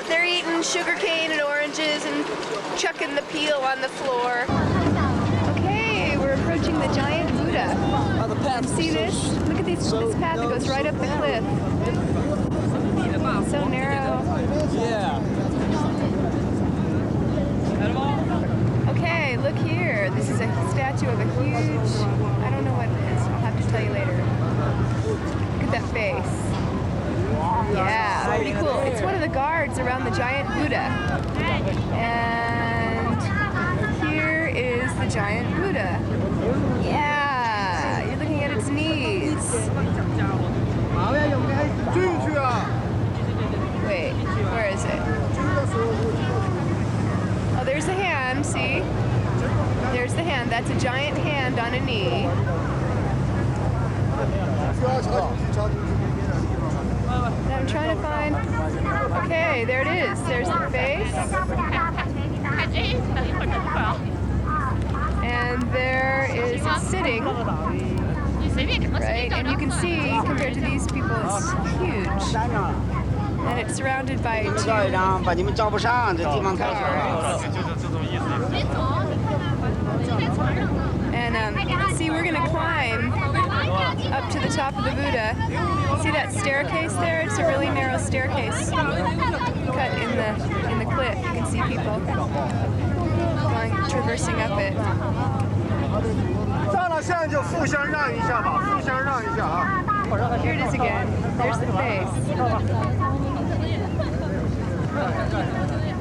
they're eating sugar cane and oranges and chucking the peel on the floor. Okay, we're approaching the giant Buddha. See this? Look at this path that goes right up the cliff. So narrow. Yeah. Okay, look here. This is a statue of a huge, I don't know what it is. I'll have to tell you later. Look at that face. Yeah, pretty cool. It's one of the guards around the giant Buddha. And here is the giant Buddha. Yeah, you're looking at its knees. Wait, where is it? Oh, there's the hand, see? There's the hand. That's a giant hand on a knee. And I'm trying to find... Okay, there it is. There's the face. And there is it sitting. Right? And you can see, compared to these people, it's huge. And it's surrounded by two guards. And see, we're going to climb up to the top of the Buddha. See that staircase there? It's a really narrow staircase cut in the cliff. You can see people traversing up it. Here it is again. There's the face.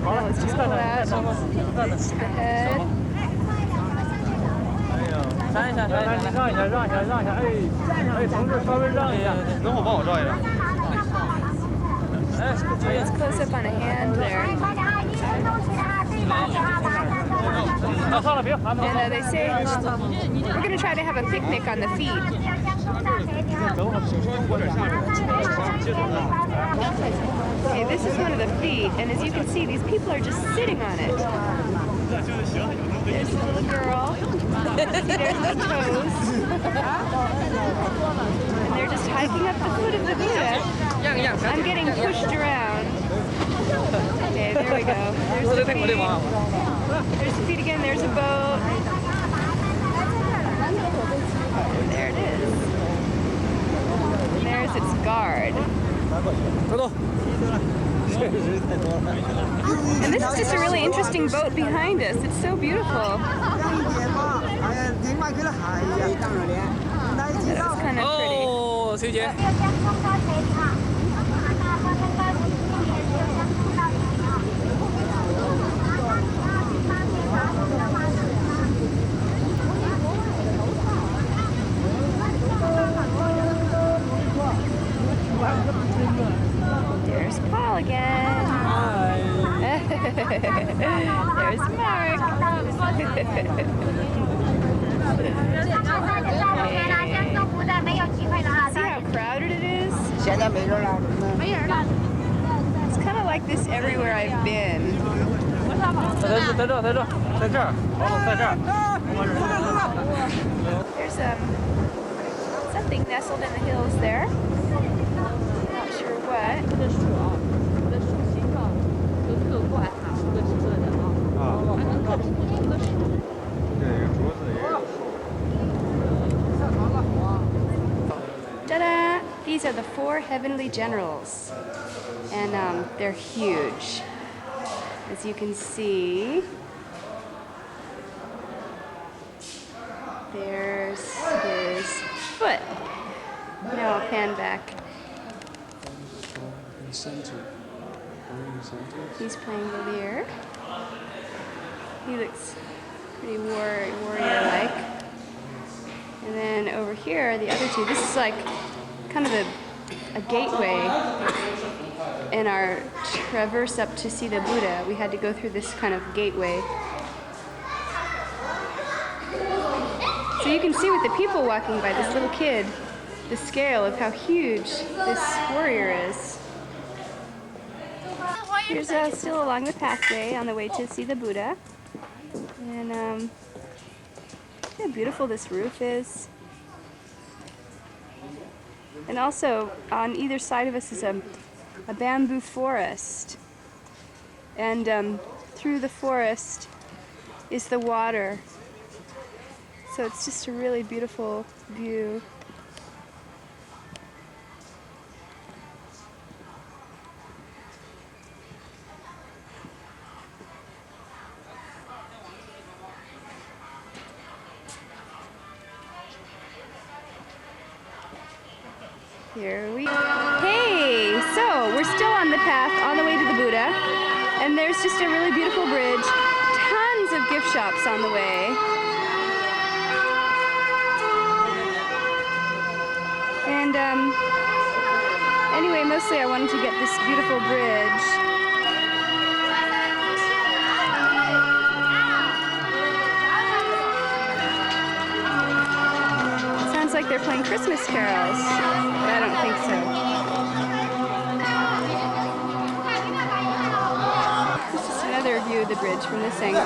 Now let's just pull out the head. Let's close up on a hand there. And they say we're going to try to have a picnic on the feet. Okay, this is one of the feet, and as you can see, these people are just sitting on it. There's the little girl. There's the toes. And they're just hiking up the foot of the Buddha. I'm getting pushed around. Okay, there we go. There's the feet. There's the feet again. There's a boat. And there it is. And there's its guard. And this is just a really interesting boat behind us. It's so beautiful. That's kind of pretty. Oh, There's Paul again. Hi. There's Mark. See how crowded it is? It's kind of like this everywhere I've been. There's something nestled in the hills there. Not sure what. Ta-da! These are the 4 heavenly generals, and they're huge. As you can see, there's his foot. Now I'll pan back. He's playing the lyre. He looks pretty warrior-like. And then over here, the other two, this is like kind of a gateway in our traverse up to see the Buddha. We had to go through this kind of gateway. So you can see with the people walking by, this little kid, the scale of how huge this warrior is. Here's still along the pathway on the way to see the Buddha. And see how beautiful this roof is. And also on either side of us is a bamboo forest. And through the forest is the water. So it's just a really beautiful view. Here we go. Hey, so we're still on the path on the way to the Buddha, and there's just a really beautiful bridge. Tons of gift shops on the way. And anyway, mostly I wanted to get this beautiful bridge. Sounds like they're playing Christmas carols, but I don't think so. This is another view of the bridge from this angle.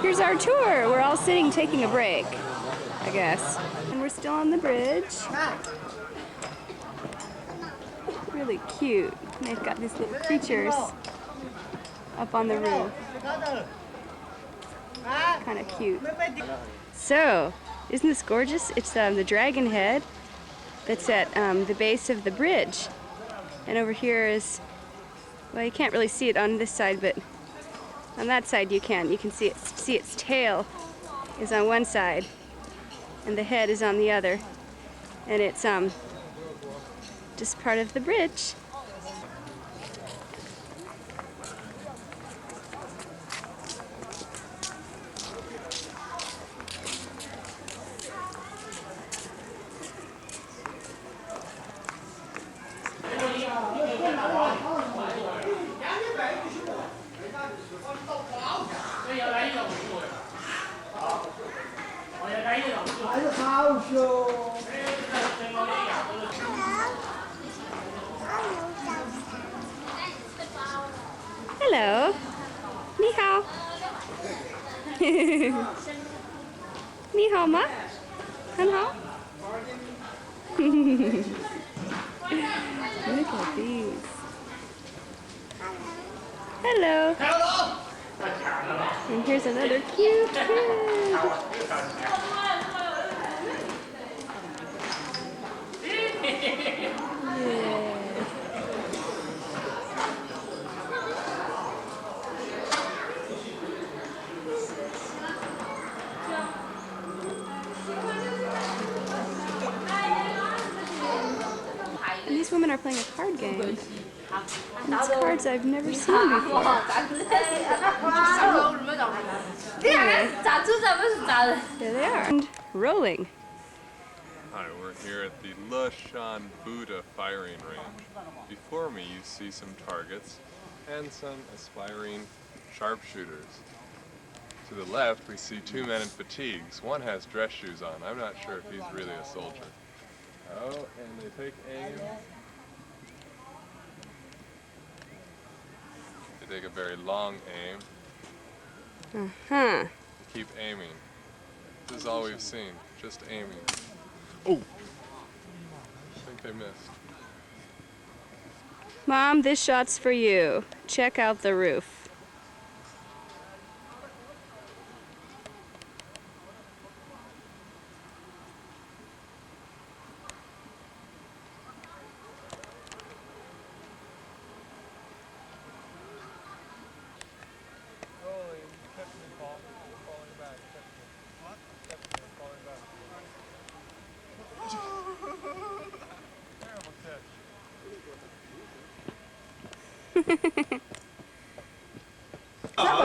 Here's our tour. We're all sitting taking a break, I guess. And we're still on the bridge. Really cute. And they've got these little creatures up on the roof. Kind of cute. So, isn't this gorgeous? It's the dragon head that's at the base of the bridge. And over here is, well, you can't really see it on this side, but on that side you can. You can see its tail is on one side, and the head is on the other. And it's just part of the bridge. Hello. 你好。你好吗？很好。Look at these. Hello. And here's another cute kid. And these women are playing a card game. And it's cards I've never seen before. Anyway, there they are. And rolling. Hi, we're here at the Sichuan Buddha firing range. Before me you see some targets and some aspiring sharpshooters. To the left we see two men in fatigues. One has dress shoes on. I'm not sure if he's really a soldier. Oh, and they take aim. They take a very long aim. Keep aiming. This is all we've seen. Just aiming. Oh! I think they missed. Mom, this shot's for you. Check out the roof.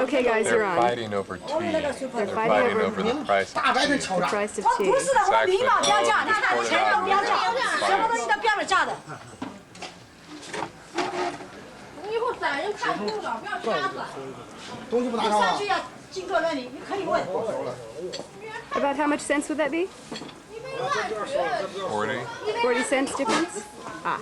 Okay, guys, you're on. They're fighting over tea. They're fighting over the price of tea. The price of tea. It's actually About how much cents would that be? 40. 40 cents difference? Ah.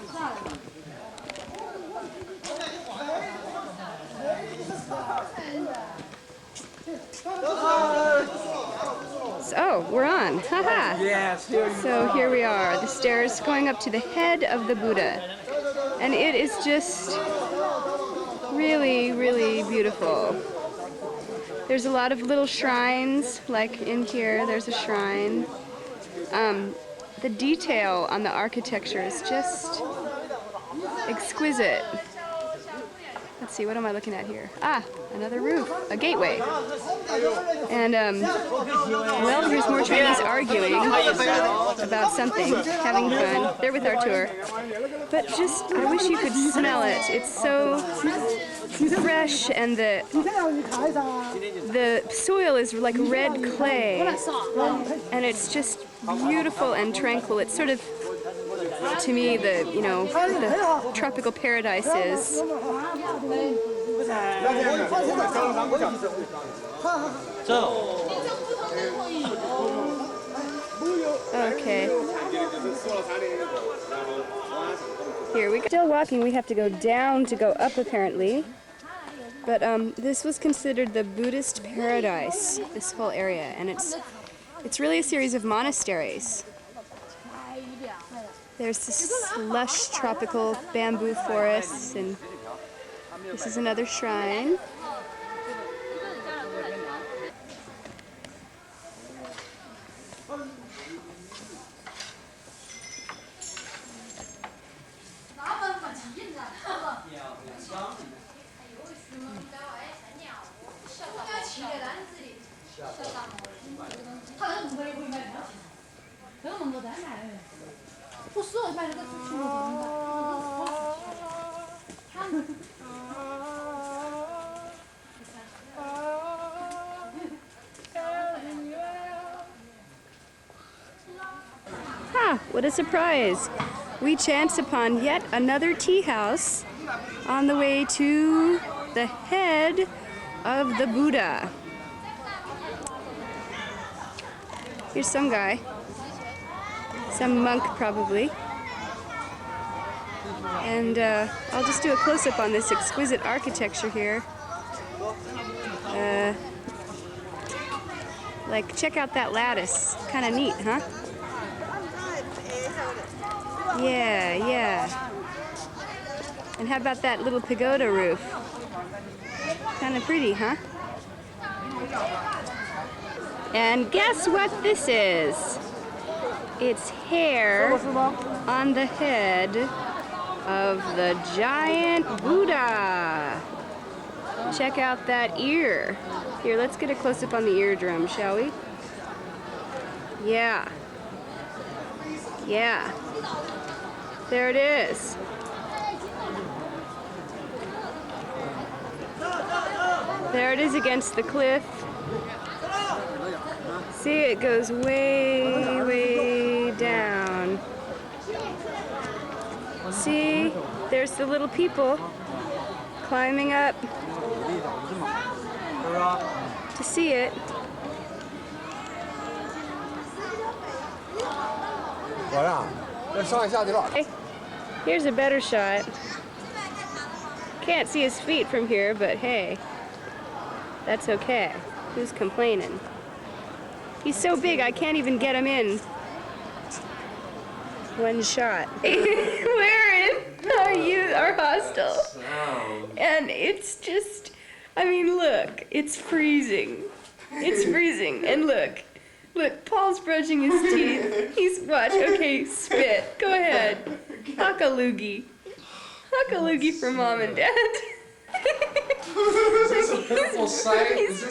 Oh, we're on. Haha. Yes, here you So here we are, the stairs going up to the head of the Buddha. And it is just really, really beautiful. There's a lot of little shrines, like in here, there's a shrine. The detail on the architecture is just exquisite. Let's see, what am I looking at here? Ah, another roof, a gateway. And, well, here's more Chinese arguing about something, having fun. They're with our tour. But just, I wish you could smell it. It's so fresh, and the soil is like red clay. And it's just beautiful and tranquil. It's sort of, to me, the tropical paradise is. Okay. Here we go. Still walking. We have to go down to go up, apparently. But this was considered the Buddhist paradise, this whole area, and it's really a series of monasteries. There's this lush tropical bamboo forests, and this is another shrine. What a surprise! We chance upon yet another tea house on the way to the head of the Buddha. Here's some guy, some monk probably. And I'll just do a close-up on this exquisite architecture here. Like, check out that lattice. Kind of neat, huh? Yeah. And how about that little pagoda roof? Kind of pretty, huh? And guess what this is? It's hair on the head of the giant Buddha. Check out that ear. Here, let's get a close-up on the eardrum, shall we? Yeah. There it is. There it is against the cliff. See, it goes way, way down. See, there's the little people climbing up to see it. Hey, here's a better shot. Can't see his feet from here, but hey, that's okay. Who's complaining? He's so big I can't even get him in one shot. We're in our hostel. And it's just, I mean, look, it's freezing. It's freezing. And look, Paul's brushing his teeth. He's, watch, okay, spit. Go ahead. Huck a loogie. Huck a loogie for Mom and Dad. Is this a pitiful sight? He's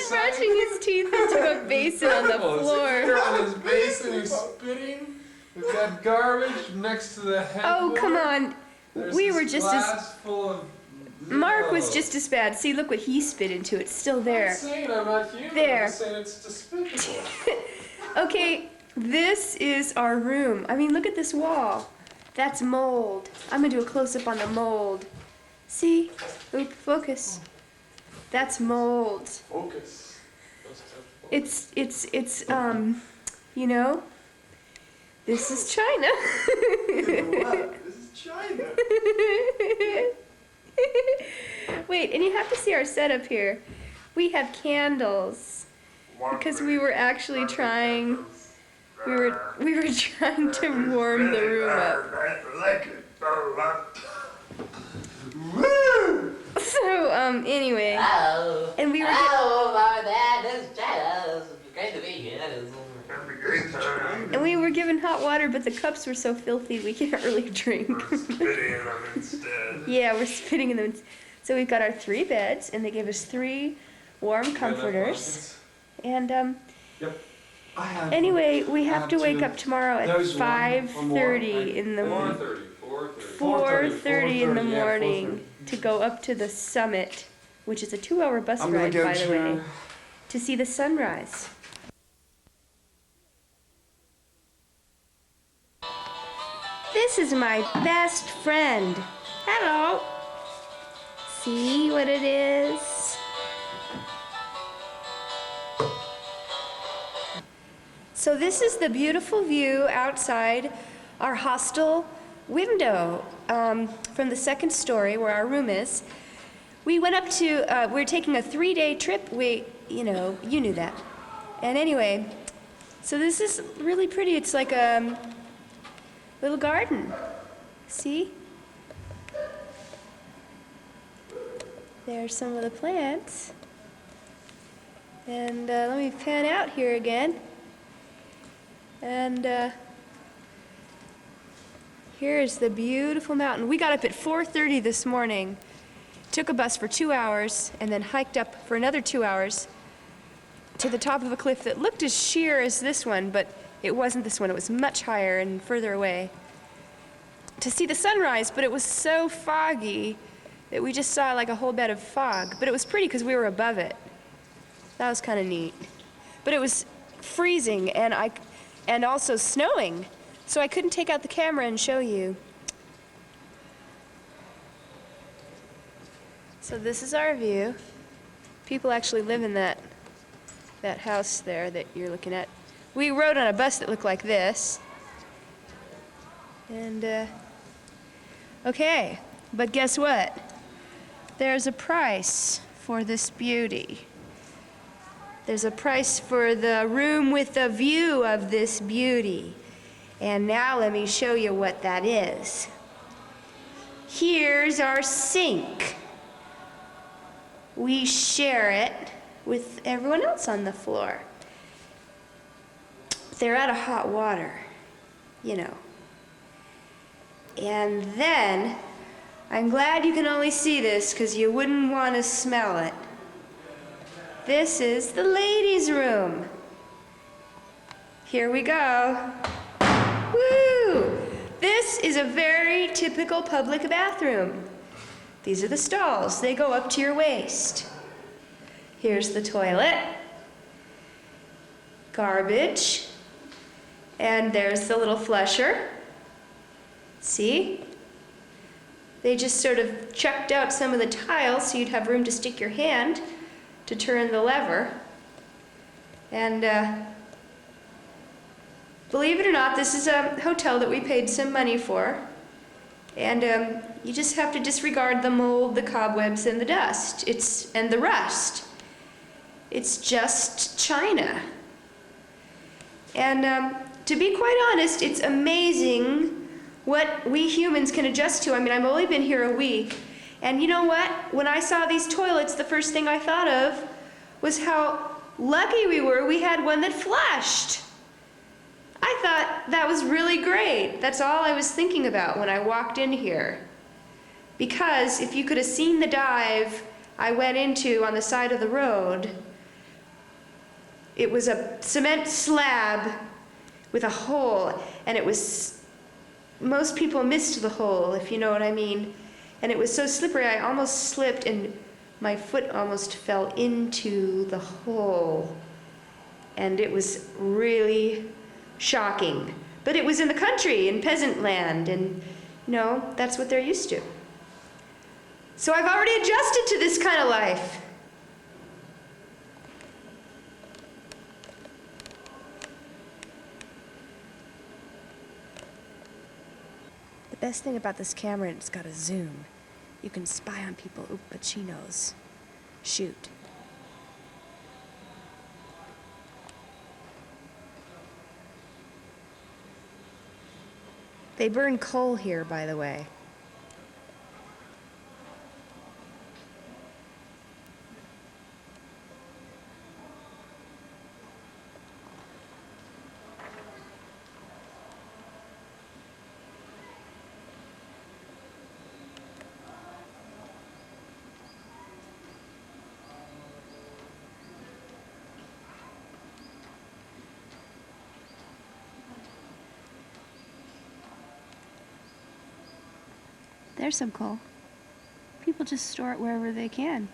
brushing his teeth into a basin on the floor. He's on his basin, he's spitting. We've got garbage next to the head. Oh, come on. We were just as full of Mark was just as bad. See, look what he spit into. It's still there. I'm saying I'm not human. There. I'm saying it's despicable. Okay, this is our room. I mean, look at this wall. That's mold. I'm gonna do a close-up on the mold. See? Oop, focus. That's mold. Focus. It's you know, this is China. What? This is China. Wait, and you have to see our setup here. We have candles because we were actually trying. We were trying to warm the room up. So anyway, and we were. Great to be here. And we were given hot water, but the cups were so filthy we can't really drink. We're spitting in them instead. Yeah, we're spitting in them. So we've got our 3 beds, and they gave us 3 warm comforters. And Yep. I have anyway, we have to wake 2. up tomorrow at There's 5:30 in the morning. 4:30 in the morning to go up to the summit, which is a 2-hour bus I'm gonna ride, go by the way, to to see the sunrise. This is my best friend. Hello. See what it is? So this is the beautiful view outside our hostel window from the 2nd story where our room is. We went up to, we're taking a 3-day trip. You knew that. And anyway, so this is really pretty. It's like a little garden. See? There's some of the plants. And let me pan out here again. And here's the beautiful mountain. We got up at 4:30 this morning, took a bus for 2 hours, and then hiked up for another 2 hours to the top of a cliff that looked as sheer as this one, but it wasn't this one. It was much higher and further away to see the sunrise, but it was so foggy that we just saw like a whole bed of fog. But it was pretty because we were above it. That was kind of neat. But it was freezing and also snowing, so I couldn't take out the camera and show you. So this is our view. People actually live in that house there that you're looking at. We rode on a bus that looked like this. And okay, but guess what? There's a price for this beauty. There's a price for the room with the view of this beauty. And now let me show you what that is. Here's our sink. We share it with everyone else on the floor. They're out of hot water, you know. And then, I'm glad you can only see this because you wouldn't want to smell it. This is the ladies' room. Here we go. Woo! This is a very typical public bathroom. These are the stalls. They go up to your waist. Here's the toilet. Garbage. And there's the little flusher. See? They just sort of chucked out some of the tiles so you'd have room to stick your hand to turn the lever. And believe it or not, this is a hotel that we paid some money for. And you just have to disregard the mold, the cobwebs, and the dust. And the rust. It's just China. And to be quite honest, it's amazing what we humans can adjust to. I mean, I've only been here a week. And you know what? When I saw these toilets, the first thing I thought of was how lucky we were we had one that flushed. I thought that was really great. That's all I was thinking about when I walked in here. Because if you could have seen the dive I went into on the side of the road, it was a cement slab with a hole, and it was, most people missed the hole, if you know what I mean. And it was so slippery, I almost slipped and my foot almost fell into the hole. And it was really shocking. But it was in the country, in peasant land, and you know, that's what they're used to. So I've already adjusted to this kind of life. The best thing about this camera, it's got a zoom. You can spy on people. Oop, but she knows. Shoot. They burn coal here, by the way. There's some coal. People just store it wherever they can.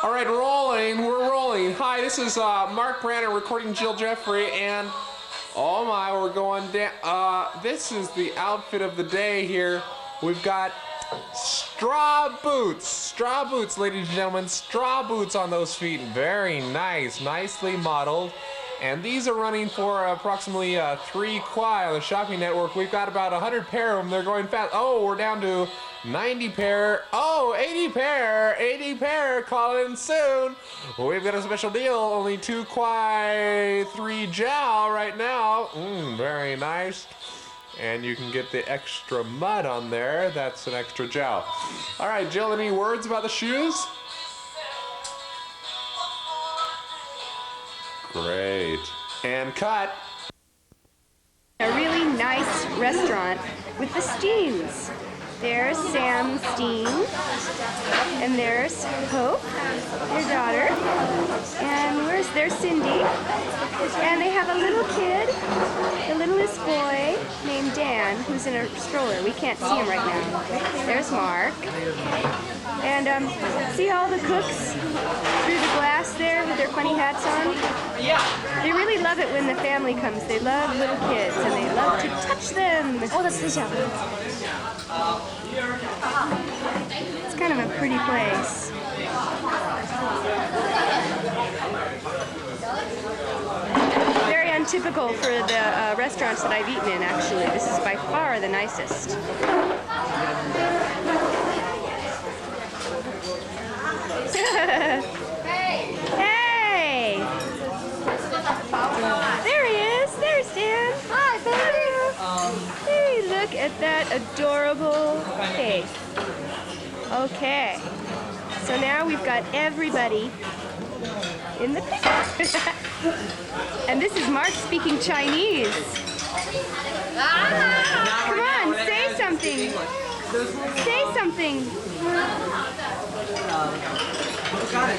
All right, rolling. We're rolling. Hi, this is Mark Branner recording Jill Jeffrey, and oh my, we're going down. This is the outfit of the day here. We've got straw boots, ladies and gentlemen, straw boots on those feet. Very nice, nicely modeled. And these are running for approximately 3 kwai on the shopping network. We've got about 100 pair of them. They're going fast. Oh, we're down to 90 pair. Oh, 80 pair. Calling soon. We've got a special deal. Only 2 kwai, 3 jiao right now. Very nice. And you can get the extra mud on there. That's an extra jiao. All right, Jill, any words about the shoes? Great. And cut. A really nice restaurant with the Steens. There's Sam Steen, and there's Hope, your daughter, and there's Cindy, and they have a little kid, the littlest boy named Dan, who's in a stroller. We can't see him right now. There's Mark, and see all the cooks through the glass there with their funny hats on? Yeah. They really love it when the family comes. They love little kids, and they love to touch them. Oh, that's Sichuan. It's kind of a pretty place. Very untypical for the restaurants that I've eaten in, actually. This is by far the nicest. Hey! There he is. There's Dan. Hi, baby. Hey, look at that adorable cake. Okay. So now we've got everybody in the picture. And this is Mark speaking Chinese. Come on, say something. Say something. We got it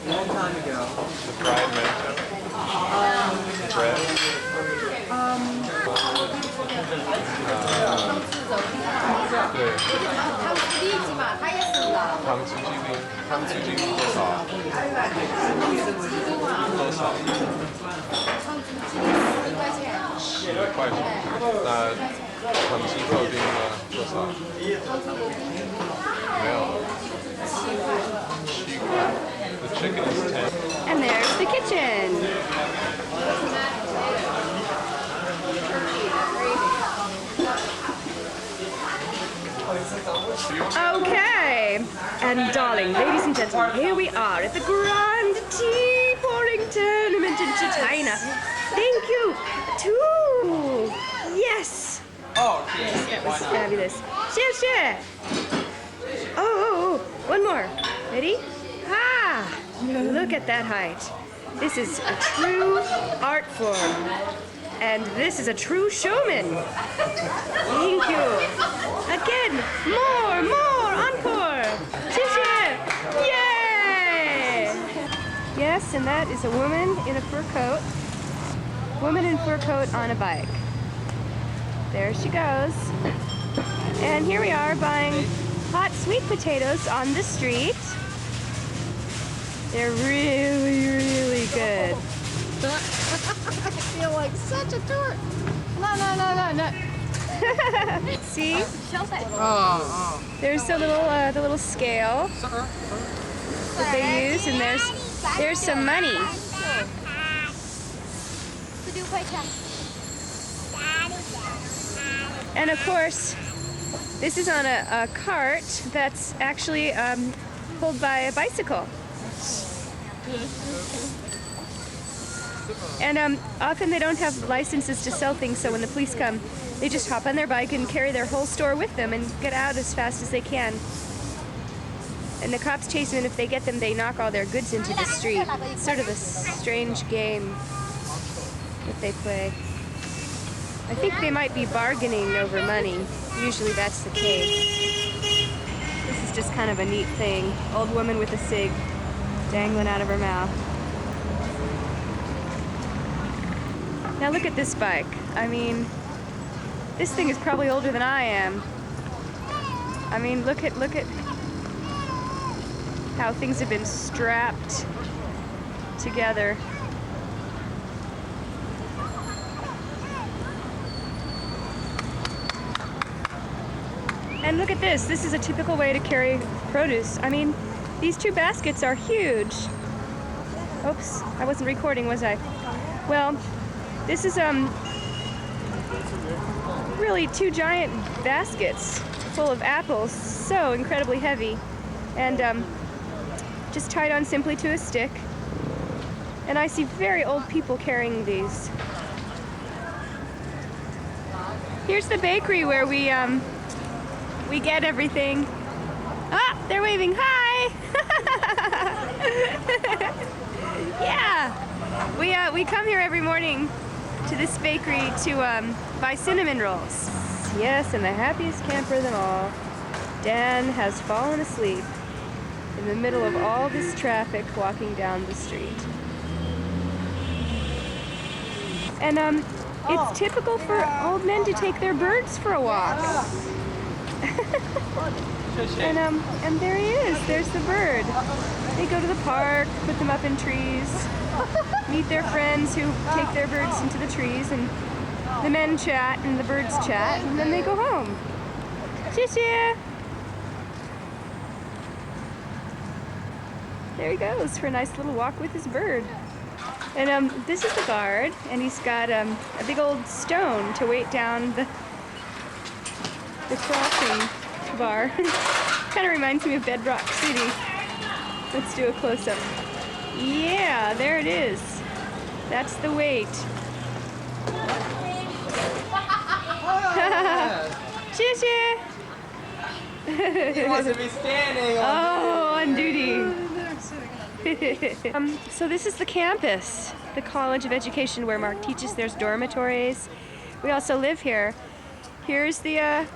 a long time ago. The fried mantou. Bread. The chicken is 10. And there's the kitchen. Okay, and darling, ladies and gentlemen, here we are at the Grand Tea Pouring Tournament in China. Thank you, too. Yes. Oh, okay. That was fabulous. 谢谢. One more. Ready? Ah! Look at that height. This is a true art form. And this is a true showman. Thank you. Again, more, encore. Yay! Yes, and that is a woman in a fur coat. Woman in fur coat on a bike. There she goes. And here we are buying hot sweet potatoes on the street. They're really, really good. I feel like such a tourist. No. See? There's the little scale that they use, and there's some money. And of course, this is on a cart that's actually pulled by a bicycle. And often they don't have licenses to sell things, so when the police come, they just hop on their bike and carry their whole store with them and get out as fast as they can. And the cops chase them, and if they get them, they knock all their goods into the street. It's sort of a strange game that they play. I think they might be bargaining over money. Usually that's the case. This is just kind of a neat thing. Old woman with a cig dangling out of her mouth. Now look at this bike. I mean, this thing is probably older than I am. I mean, look at how things have been strapped together. And look at this. This is a typical way to carry produce. I mean, these two baskets are huge. Oops, I wasn't recording, was I? Well, this is really two giant baskets full of apples, so incredibly heavy, and just tied on simply to a stick. And I see very old people carrying these. Here's the bakery where we get everything. Ah, they're waving hi. Yeah, we come here every morning to this bakery to buy cinnamon rolls. Yes, and the happiest camper of them all, Dan has fallen asleep in the middle of all this traffic walking down the street. And it's typical for old men to take their birds for a walk. And there he is. There's the bird. They go to the park, put them up in trees, meet their friends who take their birds into the trees, and the men chat and the birds chat, and then they go home. Xie. There he goes for a nice little walk with his bird. And this is the guard, and he's got a big old stone to weight down the crossing bar. Kind of reminds me of Bedrock City. Let's do a close-up. Yeah, there it is. That's the weight. Xie. He wants to be standing. On duty. So this is the campus, the College of Education where Mark teaches. There's dormitories. We also live here. Here's the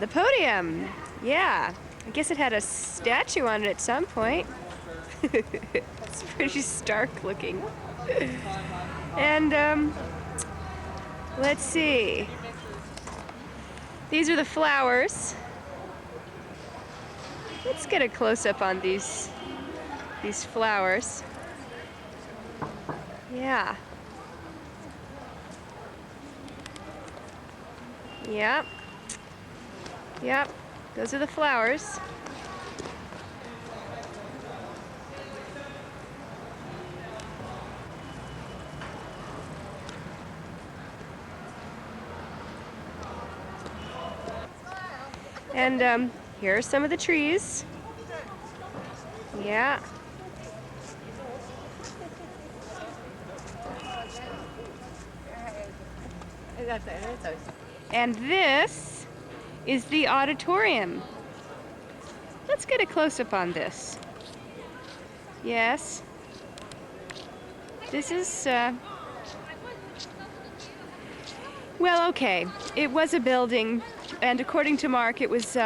podium. Yeah, I guess it had a statue on it at some point. It's pretty stark looking. And let's see. These are the flowers. Let's get a close-up on these flowers. Yeah. Yep. Yep. Those are the flowers. And here are some of the trees. Yeah. And this is the auditorium. let's get a close-up on this. Yes. This is, well, okay. It was a building, and according to Mark, it was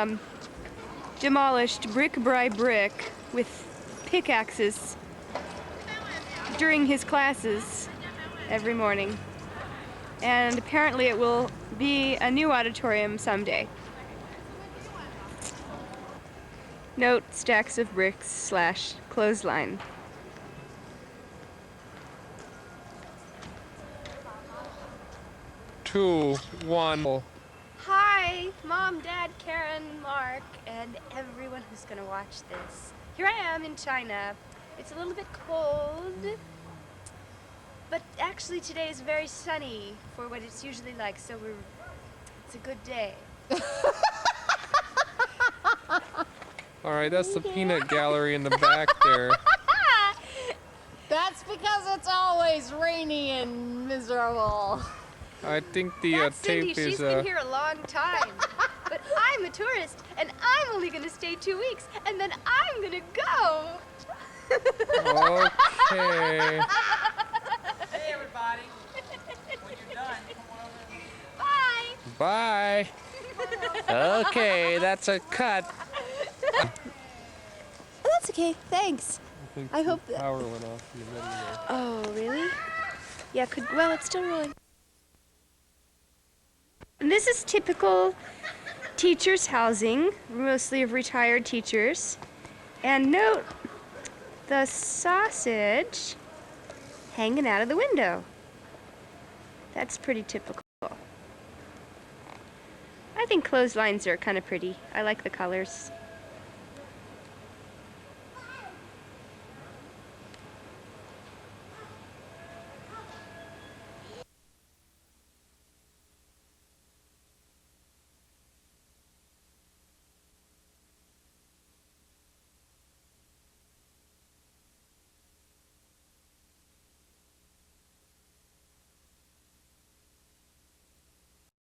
demolished brick by brick with pickaxes during his classes every morning. And apparently it will be a new auditorium someday. Note, stacks of bricks / clothesline. Two, one. Hi, Mom, Dad, Karen, Mark, and everyone who's gonna watch this. Here I am in China. It's a little bit cold, but actually today is very sunny for what it's usually like, so it's a good day. All right, that's the peanut gallery in the back there. That's because it's always rainy and miserable. I think the That's Cindy. tape is. She's been here a long time. But I'm a tourist, and I'm only gonna stay 2 weeks, and then I'm gonna go. Okay. Hey, everybody. When you're done, come on over. Bye. Bye. Okay, that's a cut. Oh, that's okay. Thanks. I hope the that. power went off in the middle there. Oh, really? Yeah. Well, it's still rolling. And this is typical teachers' housing, mostly of retired teachers. And note the sausage hanging out of the window. That's pretty typical. I think clotheslines are kind of pretty. I like the colors.